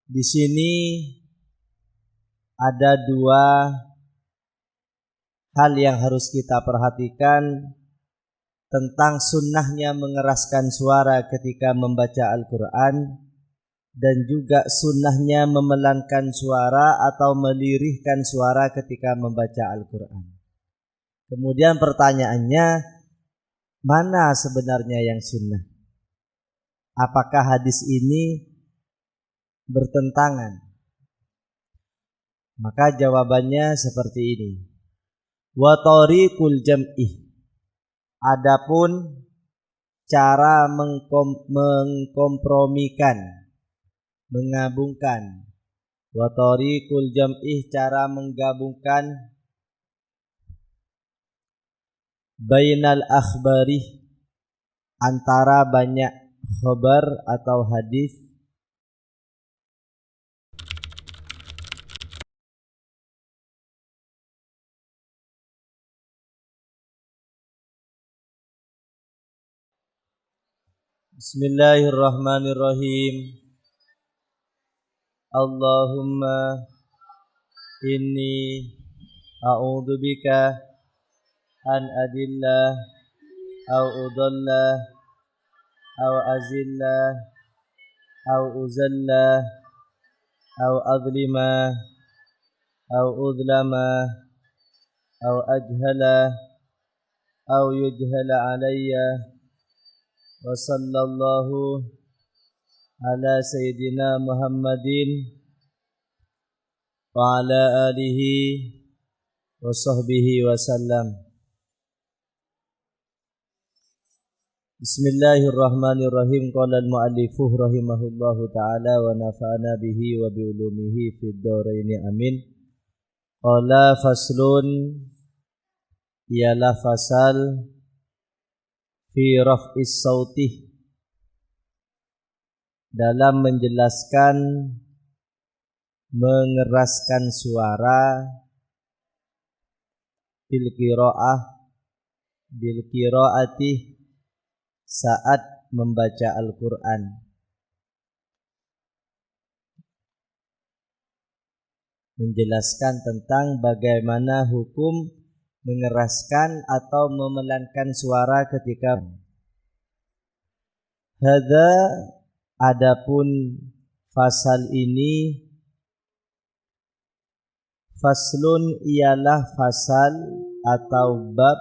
Di sini ada dua hal yang harus kita perhatikan tentang sunnahnya mengeraskan suara ketika membaca Al-Quran dan juga sunnahnya memelankan suara atau melirihkan suara ketika membaca Al-Quran. Kemudian pertanyaannya, mana sebenarnya yang sunnah? Apakah hadis ini bertentangan? Maka jawabannya seperti ini. Wa tariqul jam'ih. Adapun cara mengkompromikan, menggabungkan. Wa tariqul jam'ih, cara menggabungkan bainal akhbari, antara banyak khabar atau hadis Bismillahirrahmanirrahim. Allahumma inni a'udzubika an adilla au udalla au azilla au uzalla au adlima au udlama au ajhala au yujhala alayya. Wa sallallahu ala sayyidina Muhammadin wa ala alihi wa sahbihi wa sallam. Bismillahirrahmanirrahim. Qala al-mu'allifuh rahimahullahu ta'ala wa nafa'ana bihi wa bi'ulumihi fid dharaini amin. Qala faslun, ialah fasal fi raf'is sautih, dalam menjelaskan mengeraskan suara bil qiraati, saat membaca Al-Quran. Menjelaskan tentang bagaimana hukum mengeraskan atau memelankan suara ketika hadza. Adapun fasal ini, faslun ialah fasal atau bab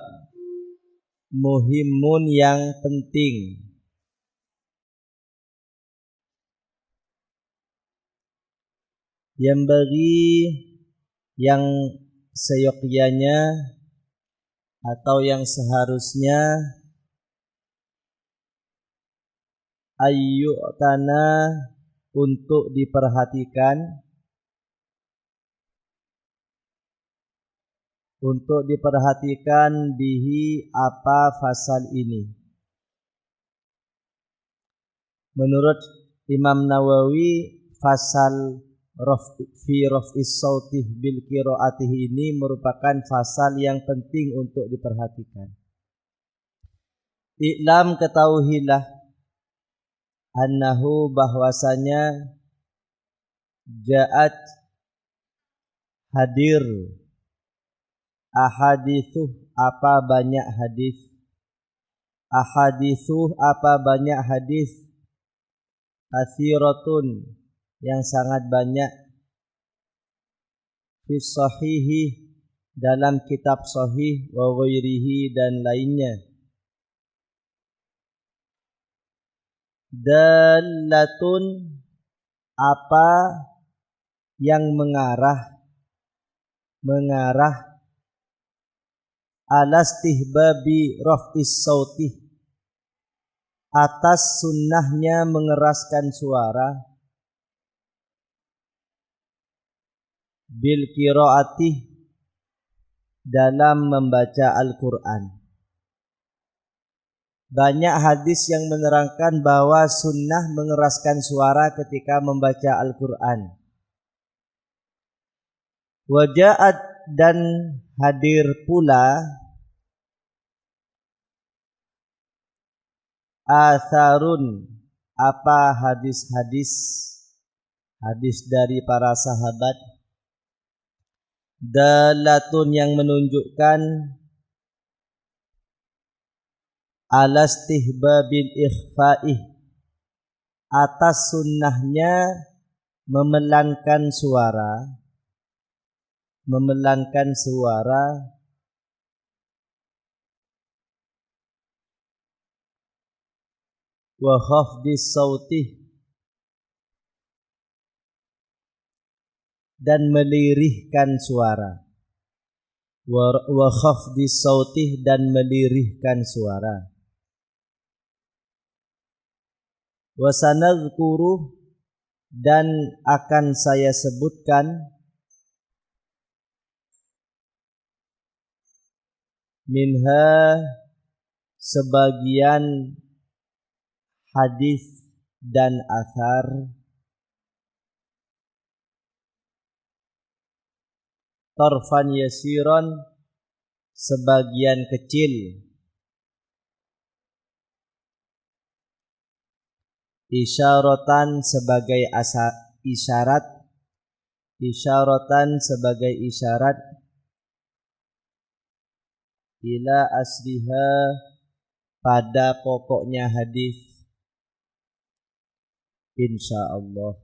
muhimun yang penting, yang bagi yang seyogyanya atau yang seharusnya ayyu'tana, untuk diperhatikan, bihi, apa fasal ini. Menurut Imam Nawawi, fasal fi raf'is sautih bil qiraatih ini merupakan fasal yang penting untuk diperhatikan. I'lam, ketahuilah, annahu, bahwasanya, ja'at, hadir, ahadithuh, apa banyak hadis, apa banyak hadis, katsiratun, yang sangat banyak, fi sahihi, dalam kitab sahih, wa ghairihi, dan lainnya, dalatun, apa yang mengarah alastihbabi raf'is sautih, atas sunnahnya mengeraskan suara, bil qiraatih, dalam membaca Al-Quran. Banyak hadis yang menerangkan bahwa sunnah mengeraskan suara ketika membaca Al-Quran. Waja'at, dan hadir pula, atharun, apa hadis-hadis, hadis dari para sahabat, dalatun yang menunjukkan ala istihbabil ikhfa'ih, atas sunnahnya memelankan suara wa khafdis sauti, dan melirihkan suara, wa khafdis sauti, dan melirihkan suara. Wa sanadhkuru, dan akan saya sebutkan minha, sebagian hadis dan athar, tarfan yasiron, sebagian kecil, isyaratan sebagai isyarat, ila asliha, pada pokoknya hadis, insyaallah,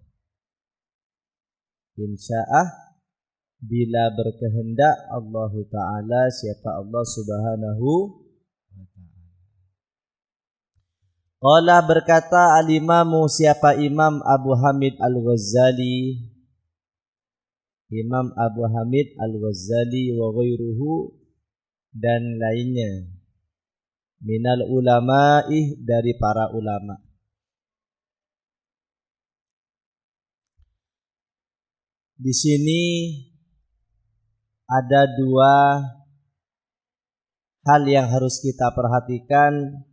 bila berkehendak Allah Ta'ala, siapa Allah Subhanahu wa Ta'ala. Qala, berkata al-imamu, siapa Imam Abu Hamid Al-Ghazali, Imam Abu Hamid Al-Ghazali wa ghairuhu, dan lainnya, minal ulama'i, dari para ulama. Di sini ada dua hal yang harus kita perhatikan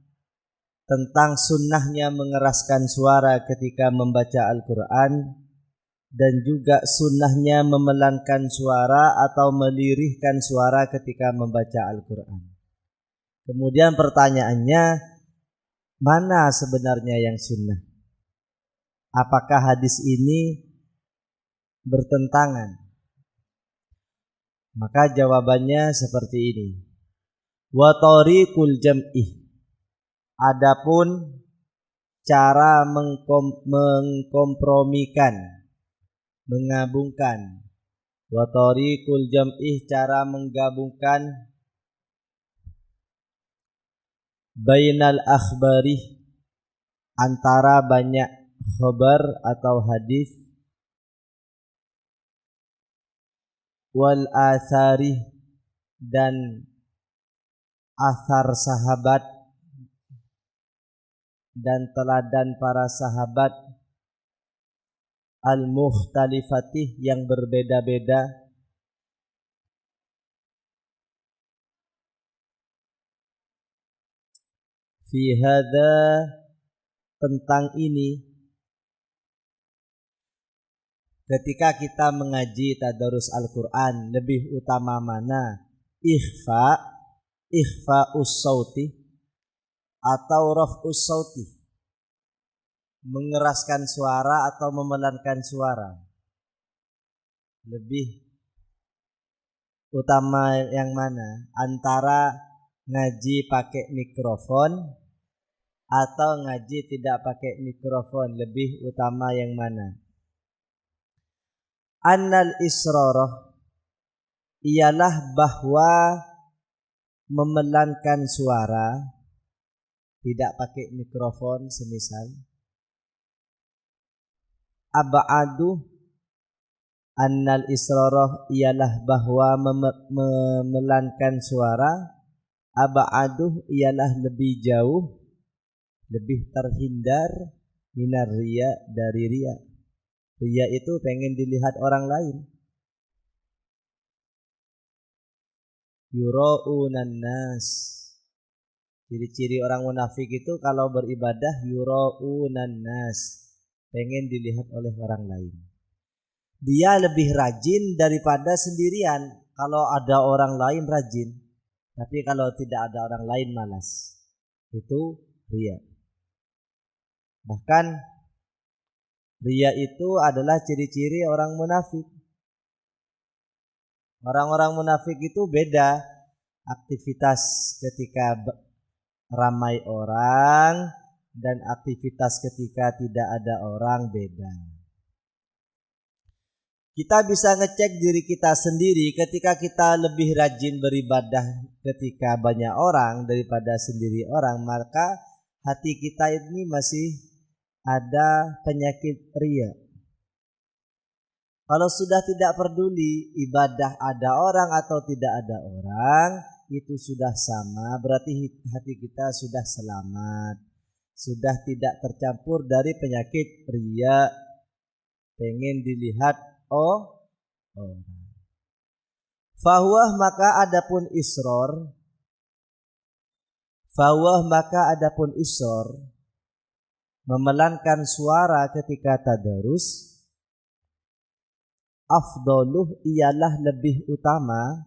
tentang sunnahnya mengeraskan suara ketika membaca Al-Quran, dan juga sunnahnya memelankan suara atau melirihkan suara ketika membaca Al-Quran. Kemudian pertanyaannya, mana sebenarnya yang sunnah? Apakah hadis ini bertentangan? Maka jawabannya seperti ini. Wa tariqul jam'i, adapun cara mengkompromikan, menggabungkan. Wa tariqul jam'i, cara menggabungkan bainal akhbari, antara banyak khabar atau hadis, wal athari, dan athar sahabat dan teladan para sahabat, al-mukhtalifati, yang berbeda-beda, fi hadza, tentang ini. Ketika kita mengaji tadarus Al-Quran, lebih utama mana? Ikhfa'us sauti atau raf'us sauti, mengeraskan suara atau memelankan suara? Lebih utama yang mana? Antara ngaji pakai mikrofon atau ngaji tidak pakai mikrofon, lebih utama yang mana? Annal israrah, ialah bahwa memelankan suara, tidak pakai mikrofon semisal, ab'adu, annal israrah, ialah bahwa memelankan suara, ab'adu, ialah lebih jauh, lebih terhindar, minar riya, dari riya. Riya itu pengen dilihat orang lain. Yura'unan nas, ciri-ciri orang munafik itu kalau beribadah yura'unan nas, pengen dilihat oleh orang lain. Dia lebih rajin daripada sendirian kalau ada orang lain rajin, tapi kalau tidak ada orang lain malas. Itu riya. Bahkan Riya itu adalah ciri-ciri orang munafik. Orang-orang munafik itu beda aktivitas ketika ramai orang dan aktivitas ketika tidak ada orang beda. Kita bisa ngecek diri kita sendiri ketika kita lebih rajin beribadah ketika banyak orang daripada sendiri orang, maka hati kita ini masih ada penyakit riya. Kalau sudah tidak peduli ibadah ada orang atau tidak ada orang, itu sudah sama, berarti hati kita sudah selamat, sudah tidak tercampur dari penyakit riya, pengen dilihat orang. Fahuwah maka adapun isror, memelankan suara ketika tadarus, afdaluh ialah lebih utama,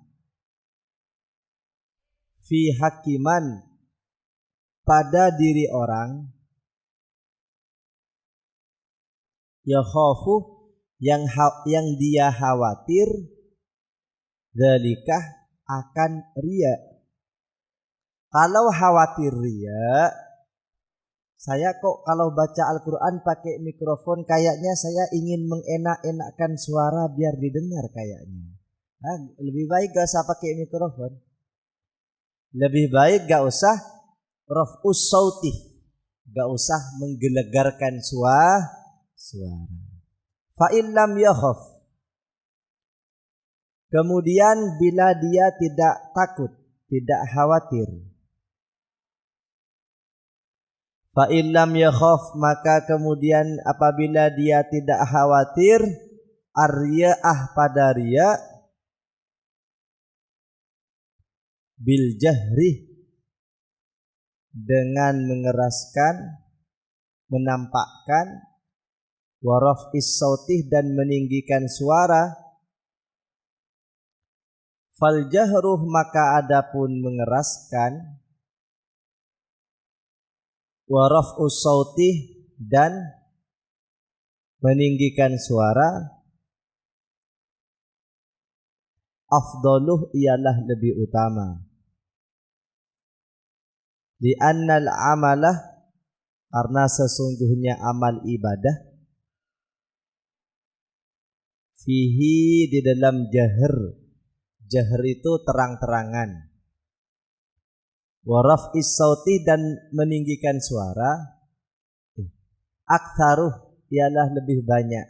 fi hakiman pada diri orang, yakhafu yang dia khawatir, dzalikah akan riya. Kalau khawatir riya, saya kok kalau baca Al-Quran pakai mikrofon kayaknya saya ingin mengenak-enakkan suara biar didengar kayaknya. Nah, lebih baik gak usah pakai mikrofon. Lebih baik gak usah raf'us sauti, gak usah menggelegarkan suara. Fa'in lam yakhaf, kemudian bila dia tidak takut, tidak khawatir. Fa'in lam yakhaf, maka kemudian apabila dia tidak khawatir, ar-riya'ah pada riya, bil jahri, dengan mengeraskan, menampakkan, wa raf'is sautih dan meninggikan suara. Fal jahruh maka adapun mengeraskan, wa raf'us sautih dan meninggikan suara, afdaluh ialah lebih utama. Di annal amalah, karena sesungguhnya amal ibadah, fihi di dalam jahr itu terang-terangan, wa raf'is sauti dan meninggikan suara, aktsaruh ialah lebih banyak.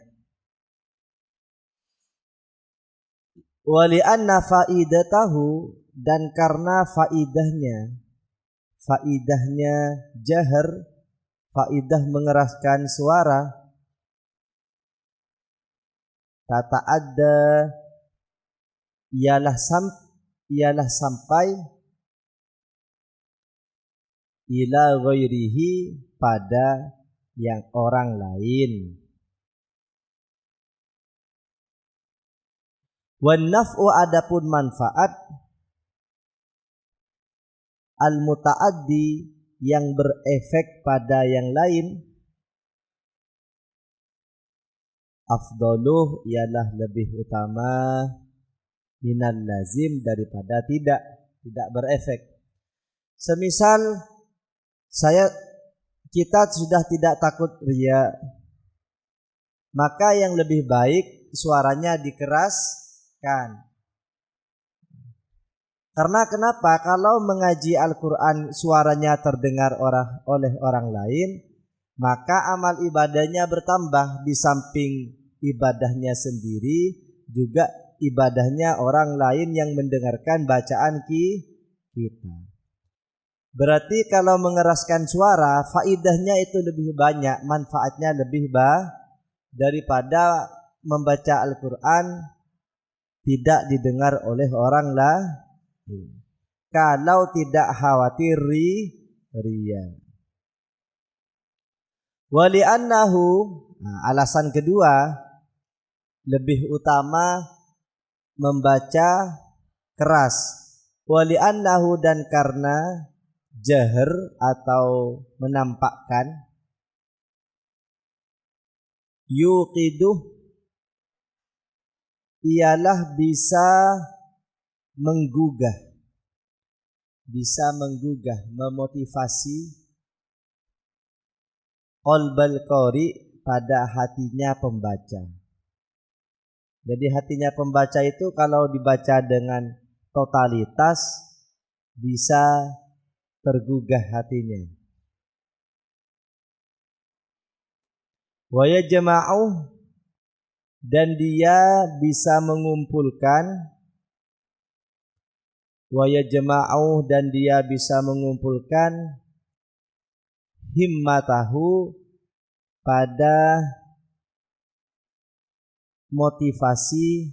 Wa li anna faidatahu, dan karena faidahnya jahr, faidah mengeraskan suara, tata'adda ialah sampai ila ghairihi pada yang orang lain. Wan naf'u adapun manfaat, al mutaaddi yang berefek pada yang lain, afdaluh ialah lebih utama, minal lazim daripada tidak berefek. Semisal kita sudah tidak takut riya, maka yang lebih baik suaranya dikeraskan. Karena kenapa? Kalau mengaji Al-Quran suaranya terdengar oleh orang lain, maka amal ibadahnya bertambah. Di samping ibadahnya sendiri, juga ibadahnya orang lain yang mendengarkan bacaan kita. Berarti kalau mengeraskan suara, faidahnya itu lebih banyak, manfaatnya lebih daripada membaca Al-Quran tidak didengar oleh orang lain, kalau tidak khawatir riya. Wali annahu, alasan kedua lebih utama membaca keras. Wali annahu, dan karena jahr atau menampakkan, Yuqiduh ialah bisa menggugah, memotivasi qalbal qari pada hatinya pembaca. Jadi hatinya pembaca itu kalau dibaca dengan totalitas bisa tergugah hatinya. Wa yajma'u dan dia bisa mengumpulkan himmatahu pada motivasi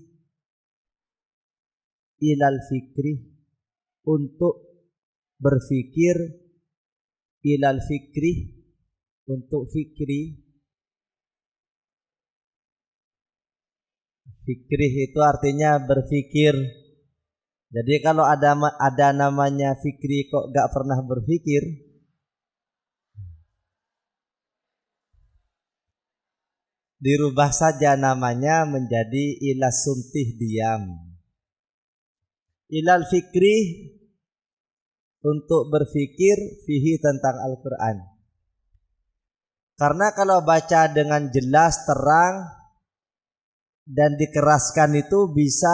ilal fikri untuk berfikir, ilal fikri untuk fikri. Fikrih itu artinya berfikir. Jadi kalau ada namanya fikri kok gak pernah berfikir, dirubah saja namanya menjadi ilas sumtih diam. Ilal fikri untuk berfikir fihi tentang Al-Quran. Karena kalau baca dengan jelas, terang dan dikeraskan itu bisa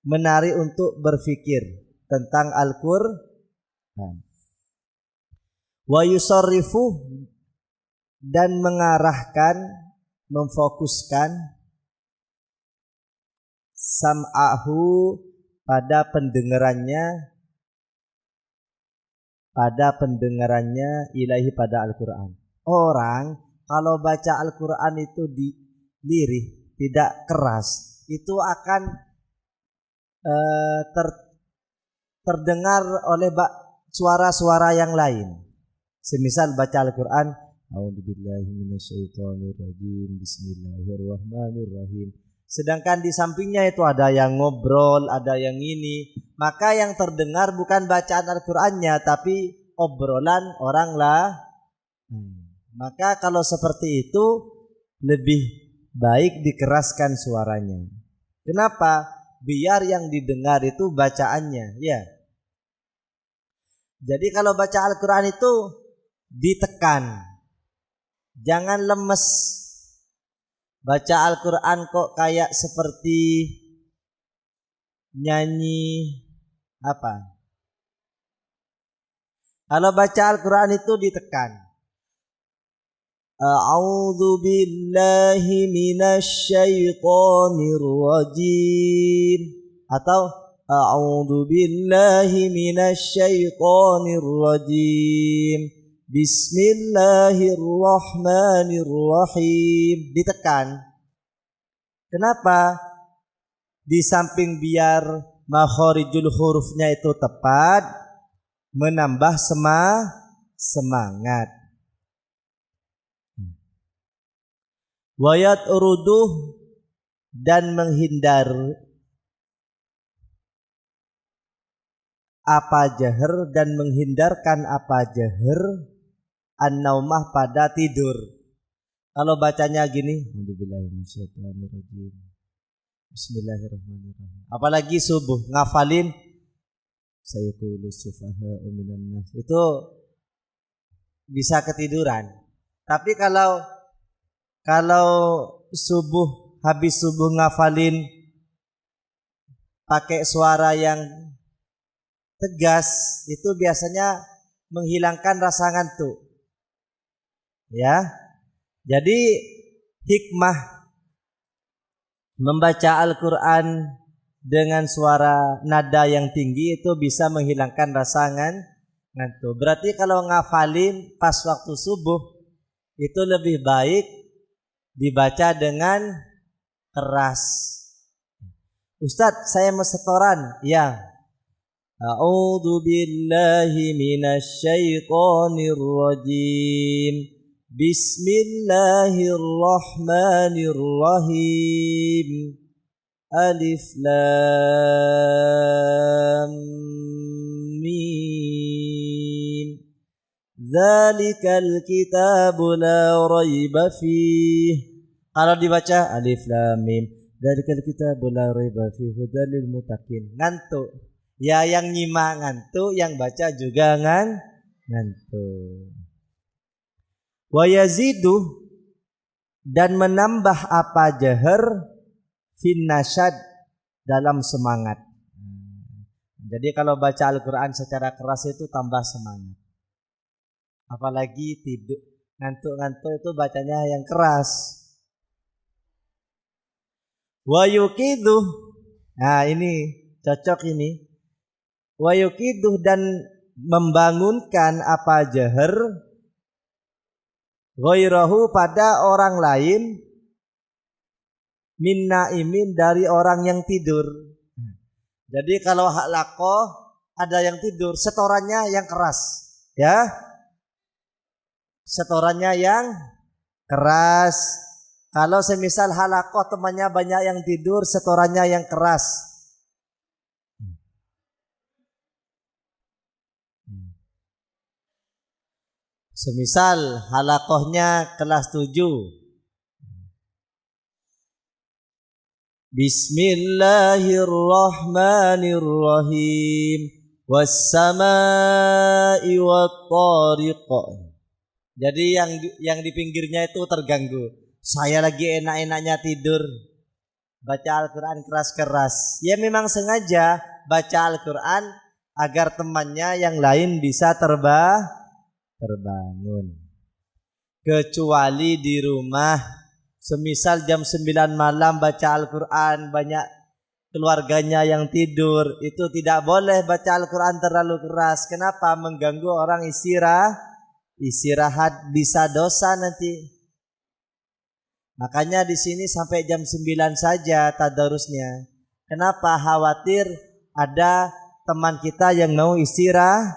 menarik untuk berfikir tentang Al-Quran. Wa yusarrifu dan mengarahkan, memfokuskan sam'ahu pada pendengarannya ilahi pada Al-Quran. Orang kalau baca Al-Quran itu lirih, tidak keras, itu akan terdengar oleh suara-suara yang lain. Semisal baca Al-Quran, a'udzubillahi minasyaitonirrajim, bismillahirrahmanirrahim. Sedangkan di sampingnya itu ada yang ngobrol, ada yang ini, maka yang terdengar bukan bacaan Al-Qurannya tapi obrolan orang lah. Maka kalau seperti itu lebih baik dikeraskan suaranya. Kenapa? Biar yang didengar itu bacaannya, ya. Jadi kalau baca Al-Quran itu ditekan, jangan lemes. Baca Al-Quran kok kayak seperti nyanyi apa? Kalau baca Al-Quran itu ditekan. A'udzu billahi minasyaitonir rajim, atau a'udzu billahi minasyaitonir rajim, bismillahirrahmanirrahim. Ditekan. Kenapa? Di samping biar makharijul hurufnya itu tepat, menambah semangat. Wayat uruduh dan menghindar apa jahr dan menghindarkan apa jahr an-naumah pada tidur. Kalau bacanya gini, bismillahirrahmanirrahim. Apalagi subuh ngafalin sayaqulu sufaha minan nas, itu bisa ketiduran. Tapi kalau subuh, habis subuh ngafalin pakai suara yang tegas, itu biasanya menghilangkan rasa ngantuk. Ya. Jadi hikmah membaca Al-Quran dengan suara nada yang tinggi itu bisa menghilangkan rasa ngantuk. Berarti kalau ngafalin pas waktu subuh itu lebih baik dibaca dengan keras. Ustadz, saya mau setoran. Ya. A'udzu billahi minasyaitonir rajim. Bismillahirrahmanirrahim. Alif lam mim. Dzalikal kitabu la raiba fihi Kalau dibaca alif lam mim, dzalikal kitabul la raiba fihi hudal lil muttaqin. Ngantuk. Ya yang nyimak ngantuk, yang baca juga ngantuk. Wa yazidu, dan menambah apa jahar fin nasyad, dalam semangat. Jadi kalau baca Al-Quran secara keras itu tambah semangat. Apalagi tidur ngantuk-ngantuk itu bacanya yang keras. Wa yuqiduh, nah ini cocok ini. Wa yuqiduh, dan membangunkan apa jahar ghairahu, pada orang lain, min naimin, dari orang yang tidur. Jadi kalau halaqah ada yang tidur, setorannya yang keras, ya. Setorannya yang keras. Kalau semisal halaqah temannya banyak yang tidur, setorannya yang keras. Semisal halaqahnya kelas 7. Bismillahirrahmanirrahim. Was-samaa'i wat-tariq. Jadi yang di pinggirnya itu terganggu. Saya lagi enak-enaknya tidur, baca Al-Quran keras-keras. Ya memang sengaja baca Al-Quran agar temannya yang lain bisa terbangun. Kecuali di rumah, semisal jam 9 malam baca Al-Quran, banyak keluarganya yang tidur, itu tidak boleh baca Al-Quran terlalu keras. Kenapa? Mengganggu orang istirahat, bisa dosa nanti. Makanya di sini sampai jam 9 saja tadarusnya. Kenapa? Khawatir ada teman kita yang mau istirahat,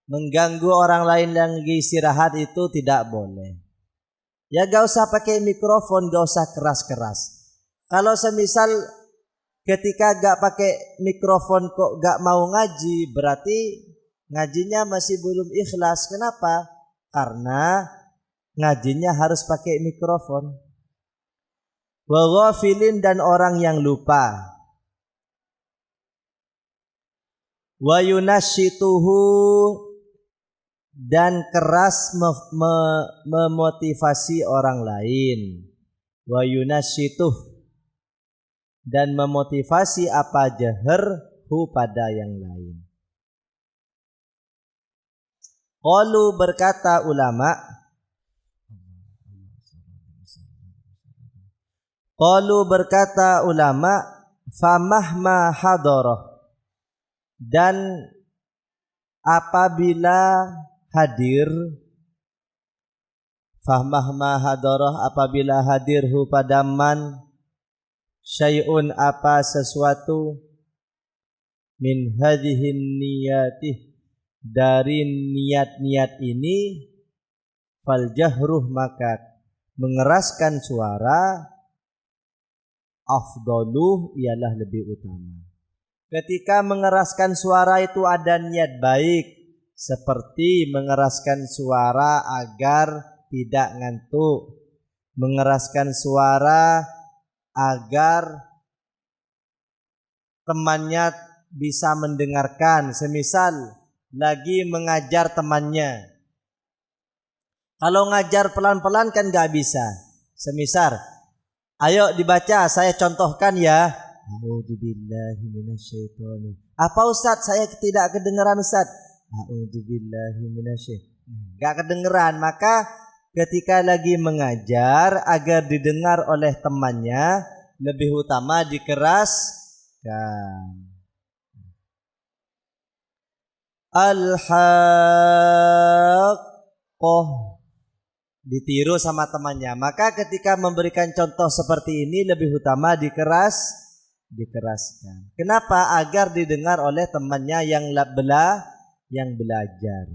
mengganggu orang lain yang lagi istirahat, itu tidak boleh. Ya gak usah pakai mikrofon, gak usah keras-keras. Kalau semisal ketika gak pakai mikrofon kok gak mau ngaji, berarti ngajinya masih belum ikhlas. Kenapa? Karena ngajinya harus pakai mikrofon. Wa ghafilin, dan orang yang lupa. Wa yunasyituhu, dan keras memotivasi orang lain. Wa yunasyituh, dan memotivasi apa jahar hu, pada yang lain. Qalu, berkata ulama, famahma hadarah, dan apabila hadir, famahma hadarah, apabila hadir hu pada man, syai'un, apa sesuatu, min hadhihin niyatih, dari niat-niat ini, fal jahruh, maka mengeraskan suara, afdaluh, ialah lebih utama. Ketika mengeraskan suara itu ada niat baik, seperti mengeraskan suara agar tidak ngantuk, mengeraskan suara agar temannya bisa mendengarkan, semisal lagi mengajar temannya. Kalau ngajar pelan-pelan kan gak bisa. Semisal, ayo dibaca, saya contohkan ya. A'udzubillahi minasyaitonir. Apa Ustaz? Saya tidak kedengeran Ustaz. A'udzubillahi minasyaitonir. Gak kedengeran. Maka ketika lagi mengajar agar didengar oleh temannya, lebih utama dikeraskan. Al-haqqah, ditiru sama temannya. Maka ketika memberikan contoh seperti ini lebih utama dikeraskan. Kenapa? Agar didengar oleh temannya yang belajar.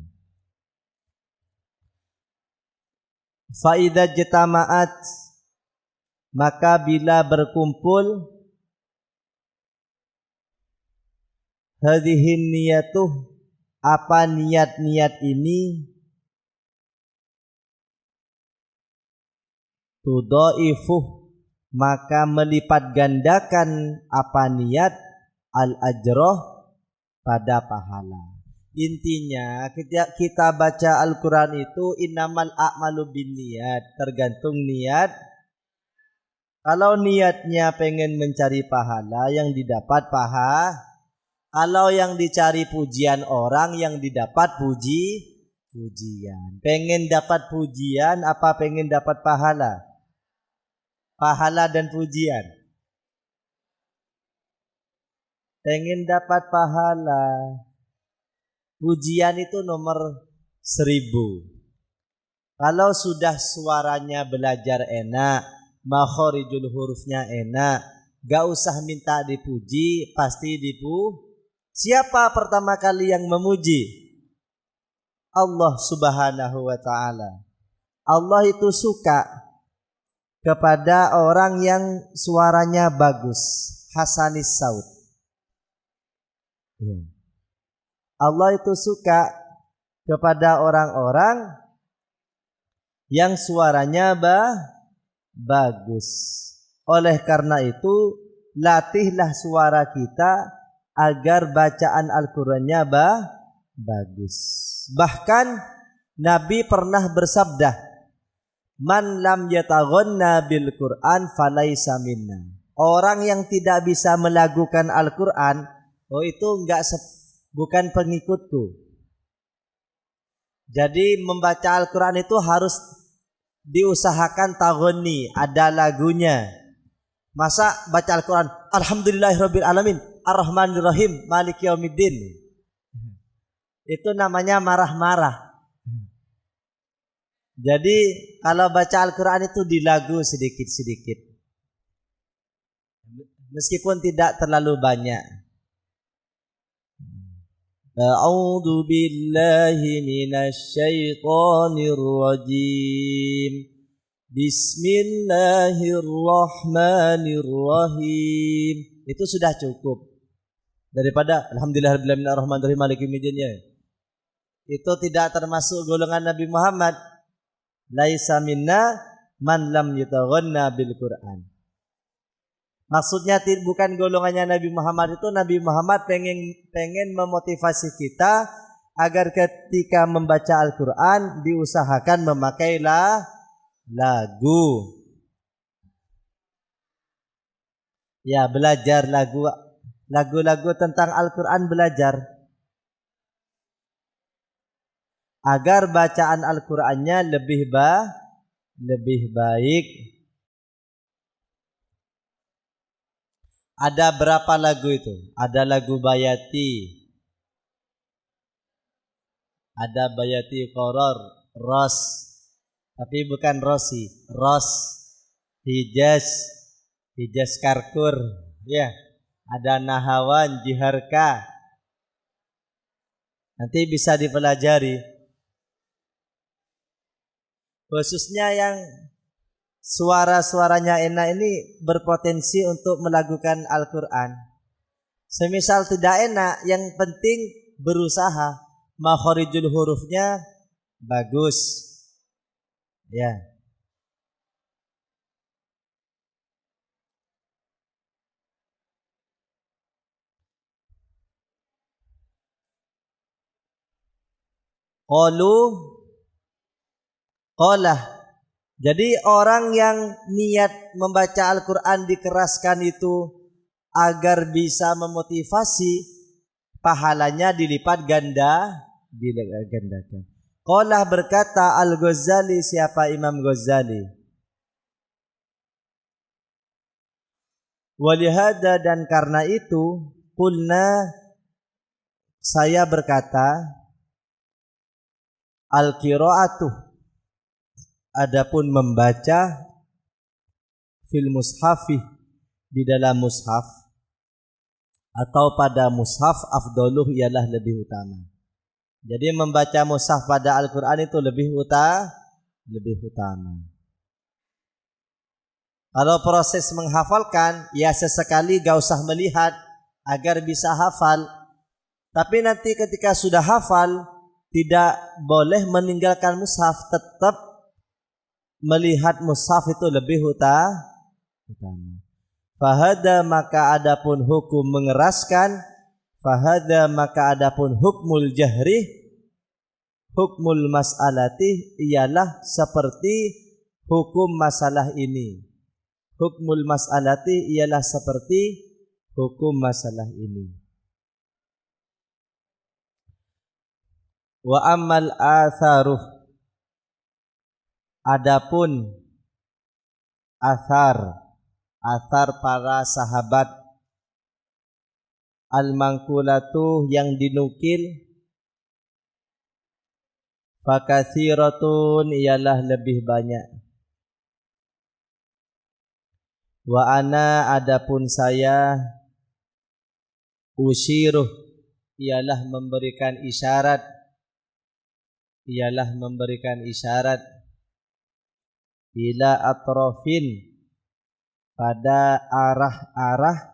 Fa idza jatama'at, maka bila berkumpul, hadhihin niyatuh, apa niat-niat ini, tudhaifuh, maka melipat gandakan apa niat al-ajroh pada pahala. Intinya ketika kita baca Al-Quran itu innamal a'malu binniyat, tergantung niat. Kalau niatnya pengen mencari pahala, yang didapat paha. Kalau yang dicari pujian orang, yang didapat pujian. Pengen dapat pujian apa pengen dapat pahala? Pahala dan pujian. Pengen dapat pahala. Pujian itu nomor 1000. Kalau sudah suaranya belajar enak, makhorijul hurufnya enak, gak usah minta dipuji, pasti Siapa pertama kali yang memuji? Allah Subhanahu wa ta'ala. Allah itu suka kepada orang yang suaranya bagus, hasanis saut. Allah itu suka kepada orang-orang yang suaranya bagus. Oleh karena itu, latihlah suara kita agar bacaan Al-Qur'annya bagus. Bahkan Nabi pernah bersabda, "Man lam yataghanna bil Qur'an falaisa minna." Orang yang tidak bisa melagukan Al-Qur'an, itu bukan pengikutku. Jadi membaca Al-Quran itu harus diusahakan taghani, ada lagunya. Masa baca Al-Quran Alhamdulillahirabbil alamin Ar-Rahmanir-Rahim Maliki Yaumiddin, itu namanya marah-marah. Jadi kalau baca Al-Quran itu dilagu sedikit-sedikit, meskipun tidak terlalu banyak. A'udzu billahi minasy syaithanir rajim. Bismillahirrahmanirrahim. Itu sudah cukup daripada alhamdulillahirabbil alamin arrahmanirrahim maliki yaumiddin. Itu tidak termasuk golongan Nabi Muhammad. Laisa minna man lam yataghanna bil Qur'an. Maksudnya bukan golongannya Nabi Muhammad itu. Nabi Muhammad pengen memotivasi kita agar ketika membaca Al-Quran diusahakan memakai lagu. Ya, belajar lagu-lagu tentang Al-Quran, belajar agar bacaan Al-Qurannya lebih baik. Ada berapa lagu itu? Ada lagu Bayati, ada Bayati Qoror, Ros, tapi bukan Rosi, Ros, Hijaz Karkur, ya. Ada Nahawan, Jiharka. Nanti bisa dipelajari. Khususnya yang suara-suaranya enak ini berpotensi untuk melakukan Al-Quran. Semisal tidak enak, yang penting berusaha. Makhorijul hurufnya bagus. Ya. Qalah. Jadi orang yang niat membaca Al-Quran dikeraskan itu agar bisa memotivasi, pahalanya dilipat gandakan. Qalah berkata Al-Ghazali, siapa Imam Ghazali? Walihada, dan karena itu, qulna, saya berkata, al-qira'atuh, adapun membaca fil mushafi, di dalam mushaf atau pada mushaf, afdaluh, ialah lebih utama. Jadi membaca mushaf pada Al-Quran itu lebih utama. Kalau proses menghafalkan, ya sesekali gak usah melihat agar bisa hafal. Tapi nanti ketika sudah hafal, tidak boleh meninggalkan mushaf, tetap melihat mushaf itu lebih utama. Fahada maka adapun hukum mengeraskan, fahada maka adapun hukmul jahri, hukmul mas'alati ialah seperti hukum masalah ini. Hukmul mas'alati ialah seperti hukum masalah ini. Wa ammal atharuh, adapun athar para sahabat, al-mangkulatu yang dinukil, fakathiratun ialah lebih banyak. Wa ana adapun saya, usyiruh ialah memberikan isyarat, ila atrofin pada arah-arah,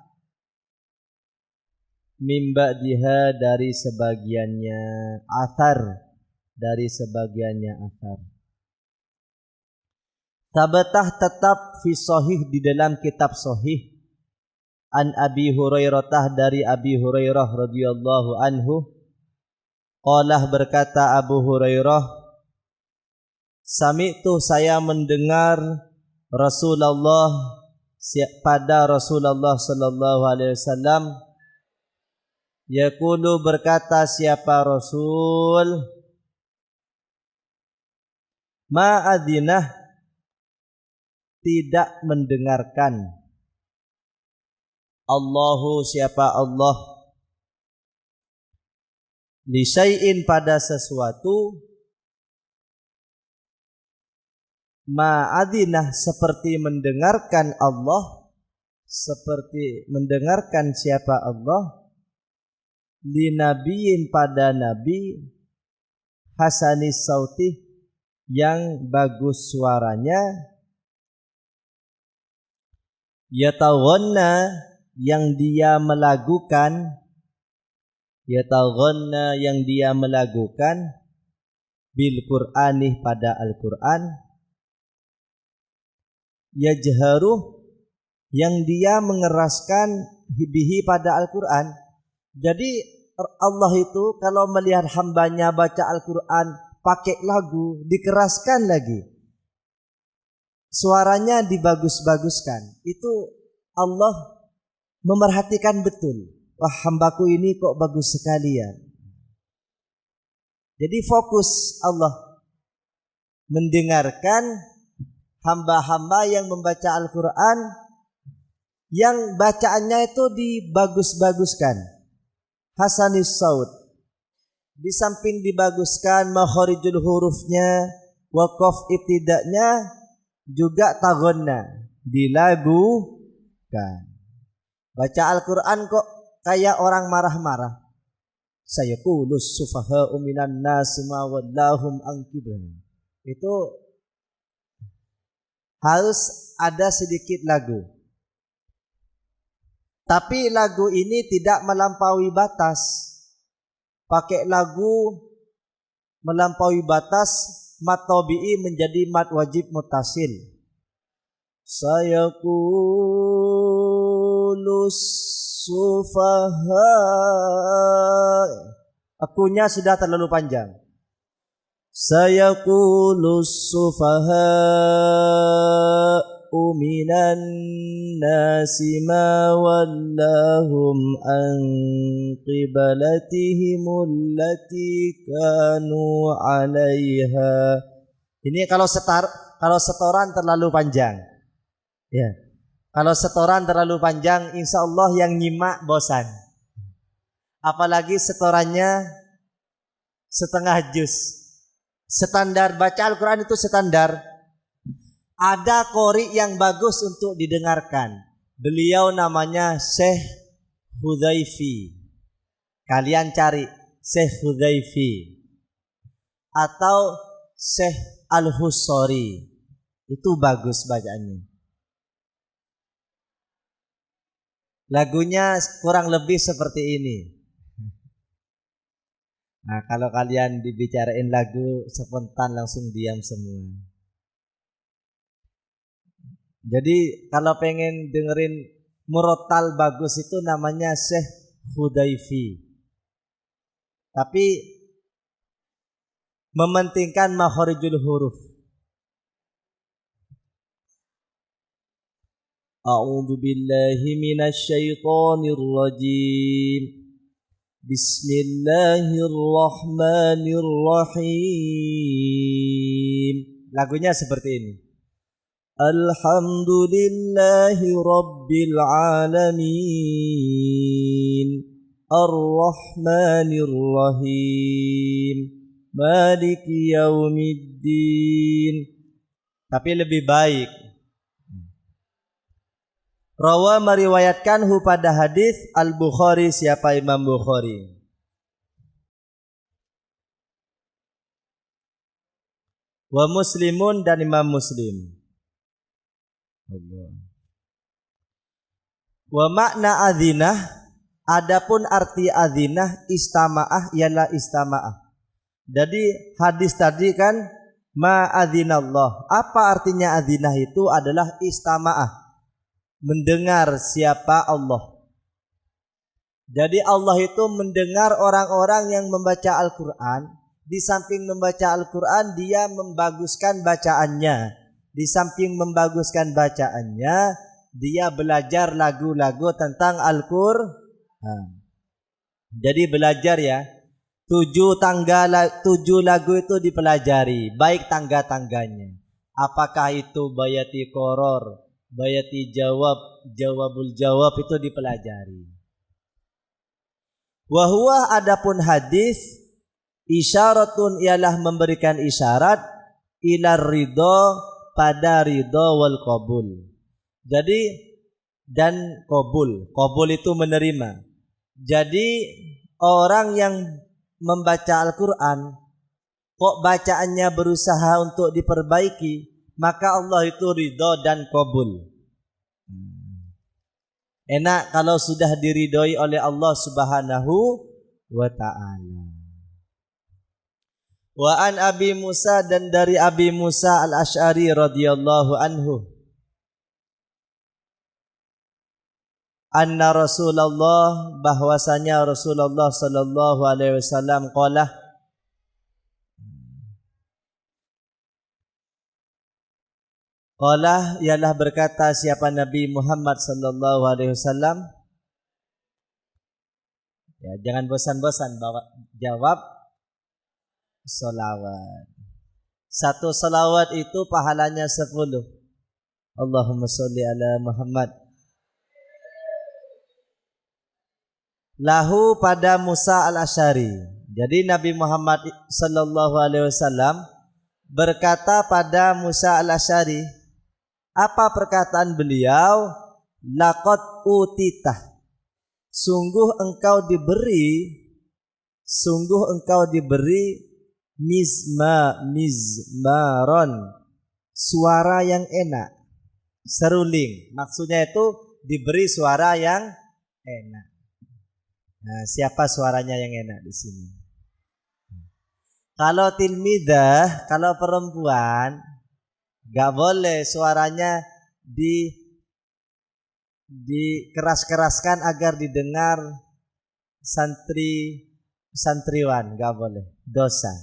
mimba diha dari sebagiannya athar, Sabatah tetap fi sahih di dalam kitab sahih, an Abi Hurairah dari Abi Hurairah radhiyallahu anhu, qalah berkata Abu Hurairah, sami'tu saya mendengar Rasulullah pada Rasulullah sallallahu alaihi wasallam, yaqulu berkata siapa Rasul, ma'adzinah tidak mendengarkan, Allahu siapa Allah, li syai'in pada sesuatu, ma'adzinah seperti mendengarkan Allah, seperti mendengarkan siapa Allah, li nabiyin pada nabi, hasanis sauti yang bagus suaranya, yataghanna yang dia melakukan, bil Qur'ani pada Al-Qur'an, yajharu yang dia mengeraskan bihi pada Al-Qur'an. Jadi Allah itu kalau melihat hambanya baca Al-Qur'an pakai lagu, dikeraskan lagi, suaranya dibagus-baguskan, itu Allah memerhatikan betul. Wah, hambaku ini kok bagus sekali ya. Jadi fokus Allah mendengarkan hamba-hamba yang membaca Al-Quran, yang bacaannya itu dibagus-baguskan, hasanis saut, di samping dibaguskan makharijul hurufnya, waqaf ibtida'nya, juga taghanna, dilagukan. Baca Al-Quran kok kayak orang marah-marah, sayaqulus sufaha'u minan nasi ma wallahum an qiblahum, itu harus ada sedikit lagu. Tapi lagu ini tidak melampaui batas. Pakai lagu melampaui batas, mat tabi'i menjadi mat wajib mutasil. Sayaqulus sufaha, akunya sudah terlalu panjang. Sayaqulus sufaha'u minan nasi ma wallahum an qiblatihimul lati kanu 'alaiha. Ini kalau setoran terlalu panjang. Ya. Kalau setoran terlalu panjang, insya Allah yang nyimak bosan. Apalagi setorannya setengah juz. Standar baca Al-Quran itu standar. Ada qori yang bagus untuk didengarkan. Beliau namanya Syekh Hudzaify. Kalian cari Syekh Hudzaify atau Syekh Al-Husari. Itu bagus bacaannya. Lagunya kurang lebih seperti ini. Nah, kalau kalian dibicarain lagu spontan langsung diam semua. Jadi kalau pengen dengerin murotal bagus itu namanya Syekh Hudayfi. Tapi mementingkan makharijul huruf. A'udzu billahi minasy syaithanir rajim. Bismillahirrahmanirrahim. Lagunya seperti ini. Alhamdulillahi rabbil alamin. Ar-Rahmanir Rahim. Maliki yaumiddin. Tapi lebih baik rawa meriwayatkanhu pada hadis Al-Bukhari. Siapa Imam Bukhari? Wa Muslimun, dan Imam Muslim. Wa makna adzinah, adapun arti adzinah istama'ah ialah istama'ah. Jadi hadis tadi kan ma adzinallah. Apa artinya adzinah itu adalah istama'ah, mendengar siapa Allah. Jadi Allah itu mendengar orang-orang yang membaca Al-Quran. Di samping membaca Al-Quran, dia membaguskan bacaannya. Di samping membaguskan bacaannya, dia belajar lagu-lagu tentang Al-Quran. Jadi belajar ya, 7 lagu itu dipelajari, baik tangga-tangganya. Apakah itu bayati koror, bayati jawabul jawab, itu dipelajari. Wa adapun hadis isyaratun, ialah memberikan isyarat ila ridho, pada ridho wal qabul. Jadi dan qabul itu menerima. Jadi orang yang membaca Al-Quran kok bacaannya berusaha untuk diperbaiki, maka Allah itu ridho dan qabul. Enak kalau sudah diridhoi oleh Allah Subhanahu wa ta'ala. Wa an Abi Musa, dan dari Abi Musa Al-Asy'ari radhiyallahu anhu, anna Rasulullah, bahwasanya Rasulullah sallallahu alaihi wasallam qala ialah berkata siapa Nabi Muhammad sallallahu alaihi wasallam. Ya, jangan bosan-bosan jawab salawat. 1 salawat itu pahalanya 10. Allahumma sholli ala Muhammad. Lahu, pada Musa Al-Asy'ari. Jadi Nabi Muhammad sallallahu alaihi wasallam berkata pada Musa Al-Asy'ari, apa perkataan beliau? Laqad utitah, sungguh engkau diberi mizmaron, suara yang enak, seruling. Maksudnya itu diberi suara yang enak. Nah, siapa suaranya yang enak di sini? Kalau tilmidah, kalau perempuan, gak boleh suaranya dikeras-keraskan agar didengar santriwan, gak boleh, dosa.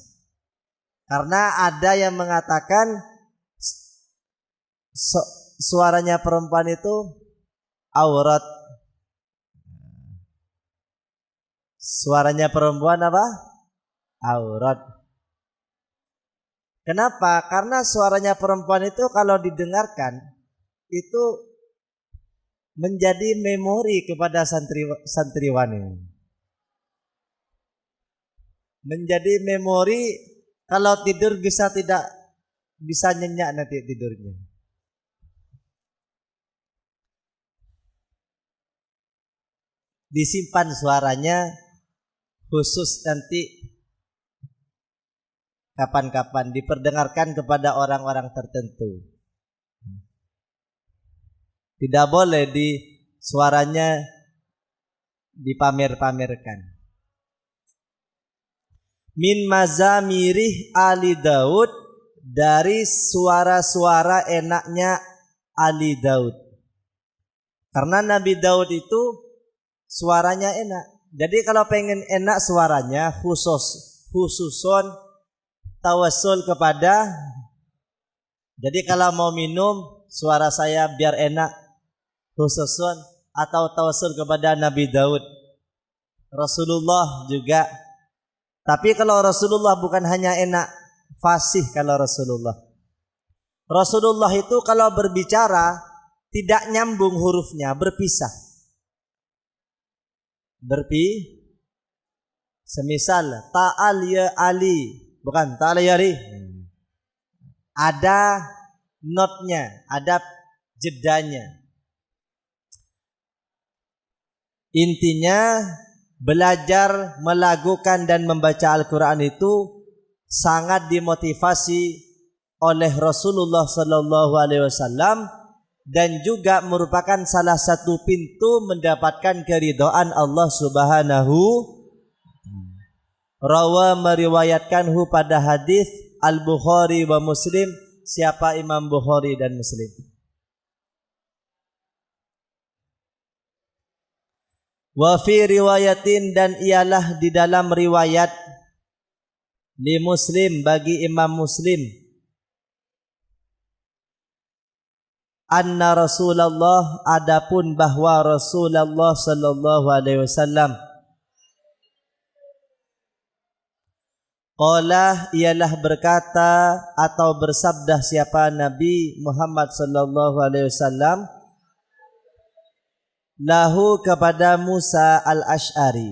Karena ada yang mengatakan suaranya perempuan itu aurat. Suaranya perempuan apa? Aurat. Kenapa? Karena suaranya perempuan itu kalau didengarkan itu menjadi memori kepada santriwan ini. Menjadi memori, kalau tidur tidak bisa nyenyak nanti tidurnya. Disimpan suaranya khusus nanti kapan-kapan diperdengarkan kepada orang-orang tertentu. Tidak boleh suaranya dipamer-pamerkan. Min mazamirih Ali Daud, dari suara-suara enaknya Ali Daud. Karena Nabi Daud itu suaranya enak. Jadi kalau pengen enak suaranya, khususon tawassul kepada. Jadi kalau mau minum suara saya biar enak, khususon atau tawassul kepada Nabi Daud. Rasulullah juga. Tapi kalau Rasulullah bukan hanya enak, fasih kalau Rasulullah. Rasulullah itu kalau berbicara tidak nyambung hurufnya, berpisah. Semisal ta'al ya Ali, bukan ta'al ya Ali. Ada notnya, ada jedanya. Intinya belajar melakukan dan membaca Al-Quran itu sangat dimotivasi oleh Rasulullah Sallallahu Alaihi Wasallam dan juga merupakan salah satu pintu mendapatkan keridhaan Allah Subhanahu. Rawa meriwayatkanhu pada hadis Al-Bukhari wa Muslim. Siapa Imam Bukhari dan Muslim? Wa fi riwayatin, dan ialah di dalam riwayat li Muslim bagi Imam Muslim, anna Rasulullah, adapun bahwa Rasulullah sallallahu alaihi wasallam, qala, ialah berkata atau bersabda siapa Nabi Muhammad sallallahu alaihi wasallam, lahu kepada Musa al-Ash'ari.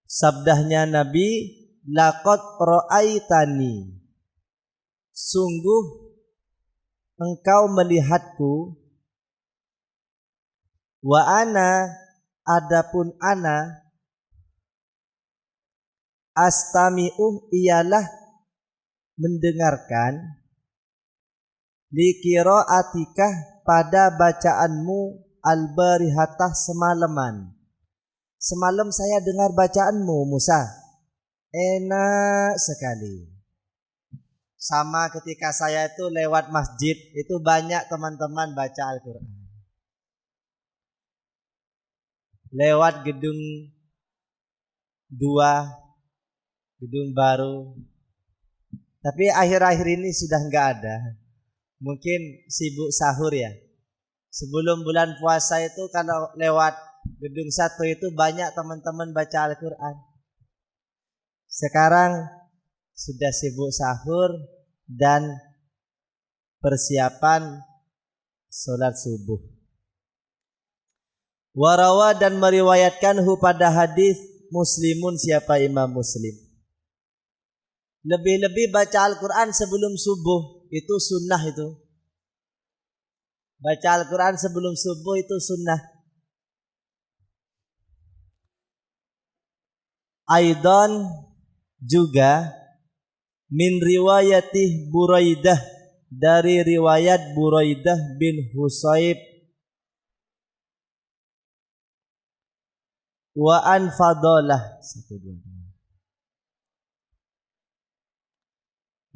Sabdahnya Nabi, laqad ra'aitani, sungguh engkau melihatku, wa ana, adapun ana, astami'uh, ialah mendengarkan, li qiraatikah, pada bacaanmu, al-barihatah, semalaman. Semalam saya dengar bacaanmu Musa, enak sekali. Sama ketika saya itu lewat masjid, itu banyak teman-teman baca Al-Quran. Lewat gedung 2, gedung baru. Tapi akhir-akhir ini sudah enggak ada. Mungkin sibuk sahur ya. Sebelum bulan puasa itu kalau lewat gedung 1 itu banyak teman-teman baca Al-Quran. Sekarang sudah sibuk sahur dan persiapan sholat subuh. Warawa, dan meriwayatkanhu pada hadis Muslimun, siapa Imam Muslim. Lebih-lebih baca Al-Quran sebelum subuh, itu sunnah itu. Baca Al-Quran sebelum subuh itu sunnah. Aidan, juga min riwayatih Buraidah, dari riwayat Buraidah bin Husayb, wa an Fadalah, 1, 2, 2,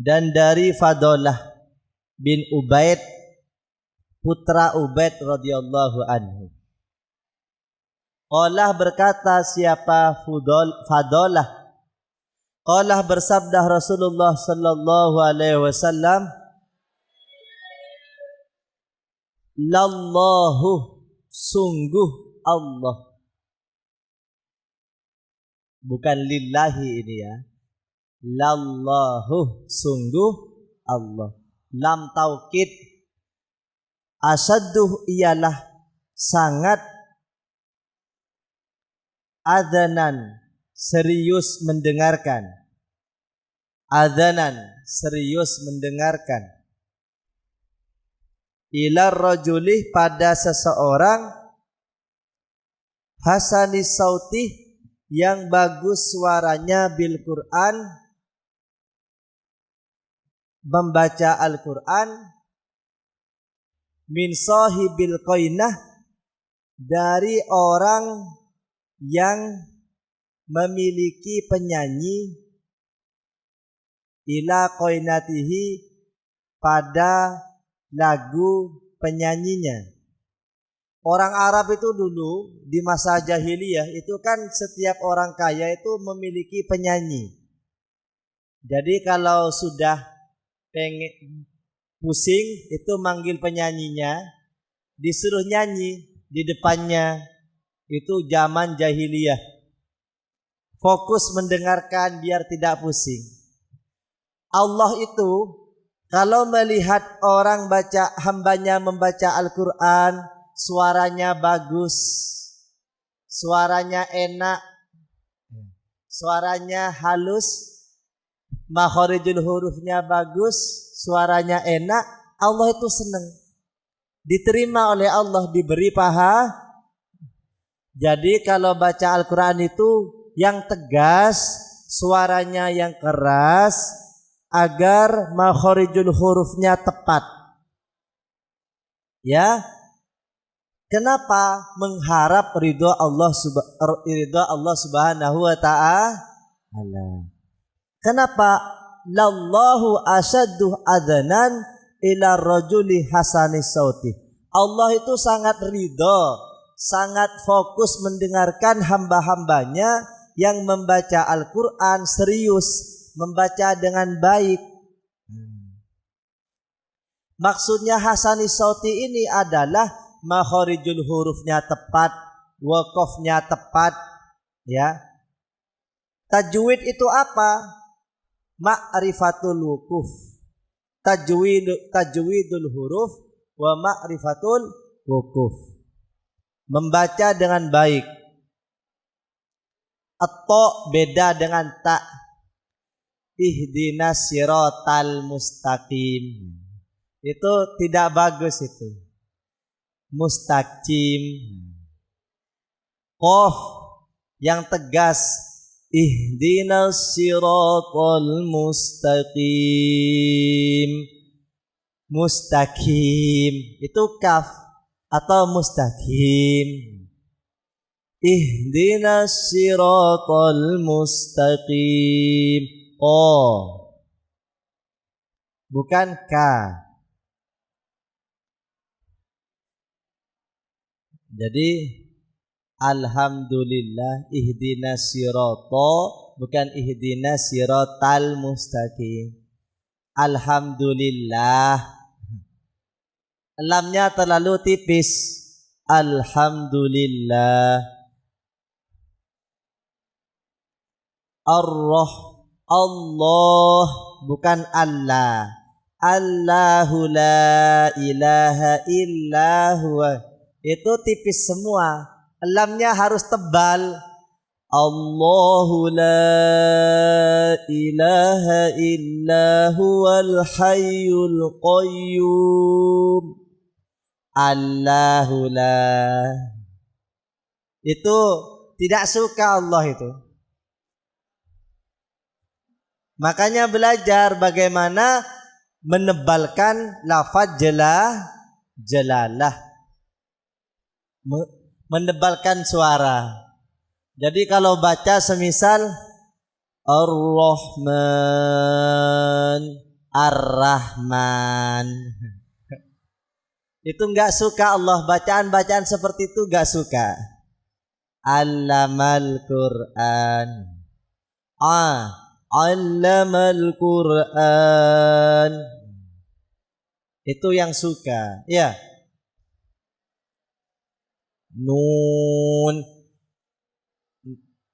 dan dari Fadalah bin Ubaid, putra Ubaid radhiyallahu anhu. Qalah, berkata siapa Fadalah, qalah, bersabda Rasulullah sallallahu alaihi wasallam, lallahu, sungguh Allah. Bukan lillahi ini ya. Lallahu, sungguh Allah. Lam taukid, asadduh, ialah sangat, adzanan, serius mendengarkan, adzanan, serius mendengarkan, ila rajulih, pada seseorang, hasanis sautih, yang bagus suaranya, bil Quran, membaca Al-Quran, min sahibil qainah, dari orang yang memiliki penyanyi, ila qainatihi, pada lagu penyanyinya. Orang Arab itu dulu di masa jahiliyah itu kan setiap orang kaya itu memiliki penyanyi. Jadi kalau sudah pengen pusing itu manggil penyanyinya, disuruh nyanyi di depannya. Itu zaman jahiliyah. Fokus mendengarkan biar tidak pusing. Allah itu kalau melihat orang baca, hambanya membaca Al-Quran, suaranya bagus, suaranya enak, suaranya halus, makharijul hurufnya bagus, suaranya enak, Allah itu senang. Diterima oleh Allah, diberi paha. Jadi kalau baca Al-Quran itu yang tegas, suaranya yang keras, agar makharijul hurufnya tepat. Ya. Kenapa? Mengharap ridha Allah Subhanahu wa ta'ala. Kenapa? Lallahu asyaddu adhanan ila rajuli hasanis sauti. Allah itu sangat ridha, sangat fokus mendengarkan hamba-hambanya yang membaca Al-Quran serius, membaca dengan baik. Maksudnya hasanis sauti ini adalah makharijul hurufnya tepat, waqafnya tepat, ya. Tajwid itu apa? Ma'rifatul wuquf. Tajwidul huruf wa ma'rifatul wuquf. Membaca dengan baik. At-ta beda dengan ta. Ihdinas siratal mustaqim. Itu tidak bagus itu. Mustaqim. Qaf yang tegas, ihdinas siratal mustaqim. Mustaqim itu kaf atau mustaqim. Ihdinas siratal mustaqim. Oh, bukan ka. Jadi alhamdulillah ihdinas sirata, bukan ihdinas siratal mustaqim. Alhamdulillah, lamnya terlalu tipis. Alhamdulillah. Allah, bukan Allah. Allahu la ilaha illa huwa. Itu tipis semua. Lamnya harus tebal. Allahu la ilaha illa huwal hayyul qayyum. Allahu la. Itu tidak suka Allah itu. Makanya belajar bagaimana menebalkan lafaz jalalah. Menebalkan suara. Jadi kalau baca semisal Ar-Rahman, Ar-Rahman, itu enggak suka Allah. Bacaan-bacaan seperti itu enggak suka. Allamal Quran. Allamal Quran. Itu yang suka. Ya. Nun,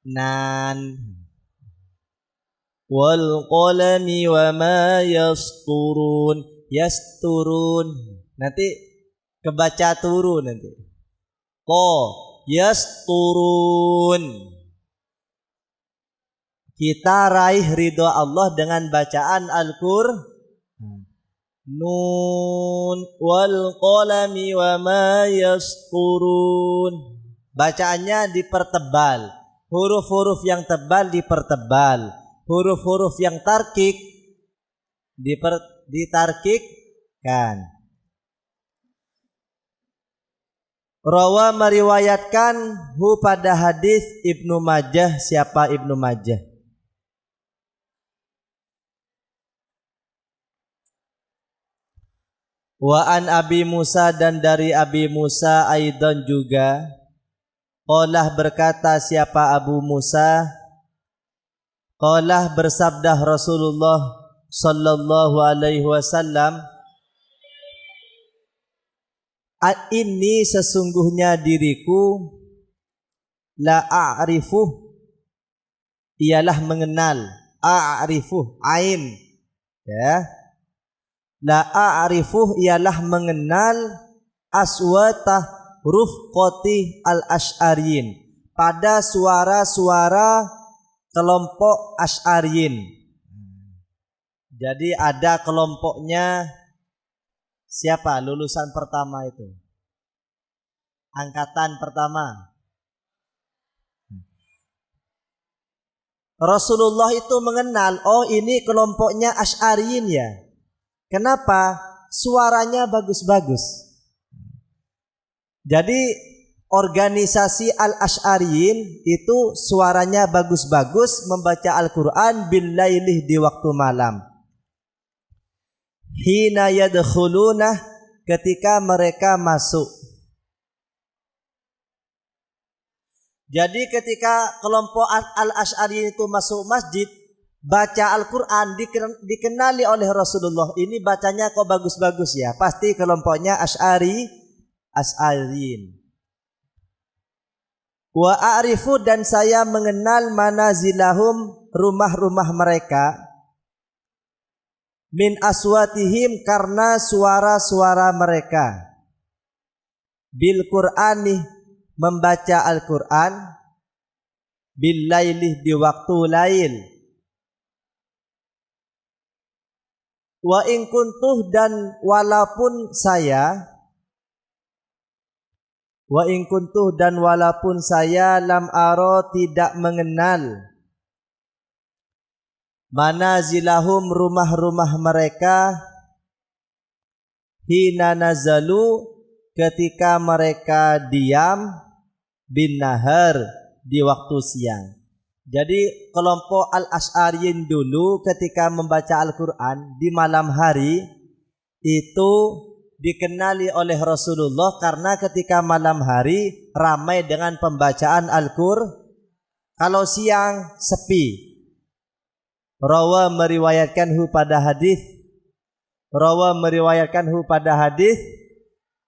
nan, wal qalami wa ma yasturun. Yasturun nanti kebaca turun nanti. Yasturun. Kita raih ridho Allah dengan bacaan Al-Qur'an. Nun wal qalami wa ma yasturun. Bacaannya dipertebal. Huruf-huruf yang tebal dipertebal. Huruf-huruf yang tarkik ditarkikkan. Rawa meriwayatkan pada hadis Ibnu Majah. Siapa Ibnu Majah? Wa an Abi Musa, dan dari Abi Musa aidan juga, qalah berkata siapa Abu Musa, qalah bersabda Rasulullah sallallahu alaihi wasallam, ini sesungguhnya diriku la a'rifu, ialah mengenal, a'rifu ain, ya, la a'rifu ialah mengenal aswata rufqati al-asy'ariyin, pada suara-suara kelompok asy'ariyin. Jadi ada kelompoknya siapa lulusan pertama itu, angkatan pertama. Rasulullah itu mengenal, oh ini kelompoknya asy'ariyin ya. Kenapa? Suaranya bagus-bagus. Jadi organisasi al-asy'ariyin itu suaranya bagus-bagus, membaca Al-Quran bil lailih, di waktu malam. Hina yadkhuluna, ketika mereka masuk. Jadi ketika kelompok al-asy'ariyin itu masuk masjid, baca Al-Quran, dikenali oleh Rasulullah, ini bacanya kok bagus-bagus ya, pasti kelompoknya asy'ariyin. Wa a'rifu, dan saya mengenal manazilahum, rumah-rumah mereka, min aswatihim, karena suara-suara mereka, bil Qur'ani, membaca Al-Quran, bil lailih, di waktu lail. Wa in kuntuh, dan walaupun saya, wa in kuntuh, dan walaupun saya, lam aro, tidak mengenal, manazilahum, rumah-rumah mereka, hina nazalu, ketika mereka diam, bin nahar, di waktu siang. Jadi kelompok al-asy'ariyin dulu ketika membaca Al-Quran di malam hari itu dikenali oleh Rasulullah karena ketika malam hari ramai dengan pembacaan Al-Quran. Kalau siang sepi. Rawa meriwayatkanhu pada hadis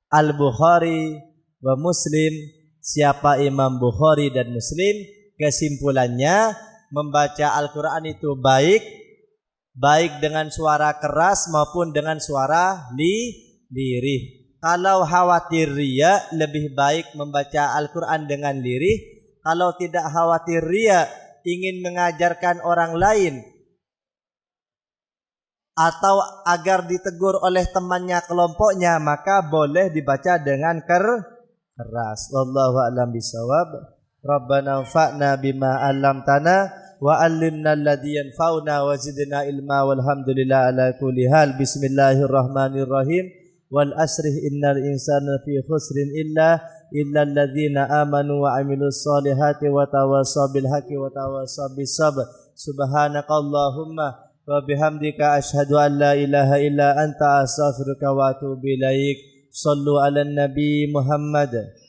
Al-Bukhari wa Muslim, siapa Imam Bukhari dan Muslim. Kesimpulannya, membaca Al-Quran itu baik dengan suara keras maupun dengan suara lirih. Kalau khawatir riya, lebih baik membaca Al-Quran dengan lirih. Kalau tidak khawatir riya, ingin mengajarkan orang lain atau agar ditegur oleh temannya, kelompoknya, maka boleh dibaca dengan keras. Wallahu a'lam bishawab. Rabbana anfa'na bima 'allamtana wa 'allimna alladhi yanfa'una wa zidna ilma, walhamdulillah ala kulli hal. Bismillahirrahmanirrahim. Wal asri innal insana fi khusrin illa alladhina amanu wa 'amilus solihati wa tawassaw bil haqqi wa tawassaw bis sabr. Subhanakallahumma wa bihamdika asyhadu an la ilaha illa anta astaghfiruka wa atubu ilaik. Shallu 'alan nabi Muhammad.